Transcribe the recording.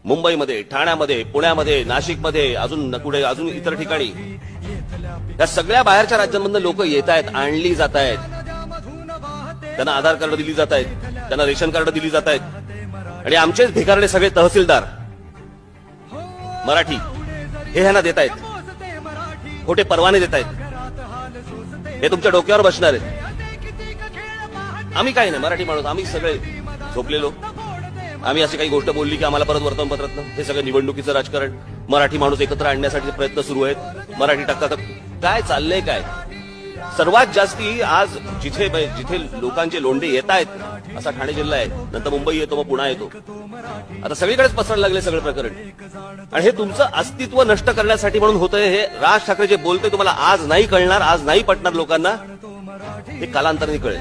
मुंबईमध्ये, ठाण्यामध्ये, पुण्यामध्ये, नाशिकमध्ये, अजून इतर ठिकाणी या सगळ्या बाहेरच्या राज्यांमधून लोक येत आहेत, आणली जात आहेत. त्यांना आधार कार्ड दिली जात आहेत, त्यांना रेशन कार्ड दिली जात आहेत. आणि आमचेच भिकारडे सगळे तहसीलदार मराठी हे ह्यांना देत आहेत, खोटे परवाने देत आहेत. हे तुमच्या डोक्यावर बसणार आहेत. आम्ही काही नाही, मराठी माणूस आम्ही सगळे झोपलेलो. आम्ही अशी काही गोष्ट बोलली की आम्हाला परत वर्तमानपत्रात हे सगळं निवडणुकीचं राजकारण, मराठी माणूस एकत्र आणण्यासाठी प्रयत्न सुरू आहेत. मराठी टाकतात. काय चाललंय काय? सर्वात जास्ती आज जिथे लोकांचे लोंढे येत आहेत असा ठाणे जिल्हा आहे. नंतर मुंबई येतो, मग पुणे येतो. आता सगळीकडेच पसरायला लागले सगळं प्रकरण. आणि हे तुमचं अस्तित्व नष्ट करण्यासाठी म्हणून होतंय. हे राज ठाकरे जे बोलते तुम्हाला आज नाही कळणार, आज नाही पटणार लोकांना, हे कालांतराने कळेल.